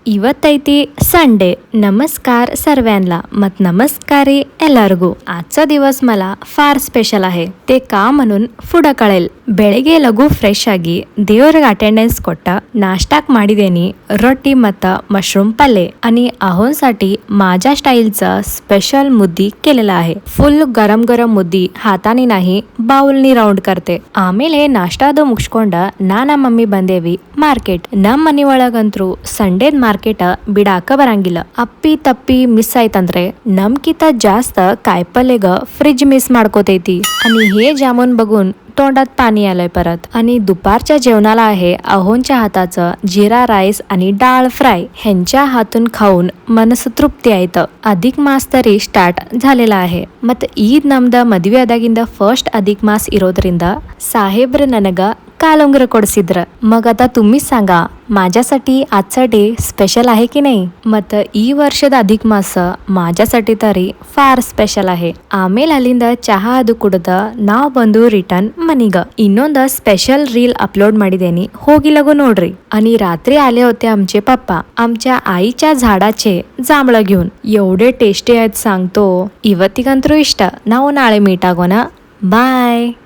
ಇವತ್ತೈತಿ Sunday नमस्कार सर्वांना मत नमस्कार रे ಎಲ್ಲರಿಗೂ आजचा दिवस मला फार स्पेशल आहे ते का म्हणून पुढे कळेल ಬೆಳಗ್ಗೆ ಲಘು ಫ್ರೆಶ್ ಆಗಿ ದೇವರಿಗೆ ಅಟೆಂಡೆನ್ಸ್ ಕೊಟ್ಟ नाश्ताक ಮಾಡಿದೇನಿ रोटी मत मशरूम पल्ले आणि आहोंसाठी माझ्या स्टाईलचा स्पेशल मुद्दी केलेला आहे फुल गरम गरम मुद्दी हाताने नाही ಬಾವುಲ್ನಿ ರೌಂಡ್ करते ಆಮೇಲೆ ನಾಷ್ಟಾದ ಮುಗಿಸ್ಕೊಂಡ ನಾನ ಮಮ್ಮಿ ಬಂದೇವಿ ಮಾರ್ಕೆಟ್ ನಮ್ಮ ಮನೆ ಒಳಗಂತ್ರು ಸಂಡೇದ್ ಮಾರ್ಕೆಟ್ ಬಿಡಾಕ ಬರಂಗಿಲ್ಲ ಅಪ್ಪಿ ತಪ್ಪಿ ಮಿಸ್ ಆಯ್ತಂದ್ರೆ ನಮ್ಕಿಂತ जास्त कायपल्लेग फ्रीज मिस ಮಾಡ್ಕೋತೈತಿ आणि हे जामून बघून तोंडात पाणी आलंय परत आणि दुपारच्या जेवणाला आहे अहोंच्या हाताचं जिरा राईस आणि डाळ फ्राय ह्यांच्या हातून खाऊन मनस ತೃಪ್ತಿ ಆಯ್ತು ಅಧಿಕ ಮಾಸ ತರಿ ಸ್ಟಾರ್ಟ್ झालेला आहे ಮತ್ ಈದ್ ನಮ್ದ ಮದುವೆ ಆದಾಗಿಂದ ಫಸ್ಟ್ ಅಧಿಕ ಮಾಸ ಇರೋದ್ರಿಂದ साहेब्र ನನಗ कालुंगर ಕೊಡಿಸಿದ್ರ मग आता तुम्हीच सांगा माझ्यासाठी आजचा डे स्पेशल आहे की नाही मत ಈ ವರ್ಷದ ಅಧಿಕ ಮಾಸ माझ्यासाठी तरी फार ಸ್ಪೆಷಲ್ आहे ಆಮೇಲೆ ಅಲ್ಲಿಂದ ಚಹಾ ಅದು ಕುಡಿದ ನಾವ್ ಬಂದು ರಿಟರ್ನ್ मनीग ಇನ್ನೊಂದ स्पेशल रील अपलोड ಮಾಡಿದೇನಿ ಹೋಗಿ लगो ನೋಡ್ರಿ आणि रात्री आले होते आमचे पप्पा आमच्या आईच्या झाडाचे जांभळ घेऊन एवढे टेस्टी आहेत सांगतो ಇವತ್ತಿಗಂತೂ ಇಷ್ಟ ನಾವು ನಾಳೆ ಮೀಟ್ ಆಗೋಣ ಬಾಯ್.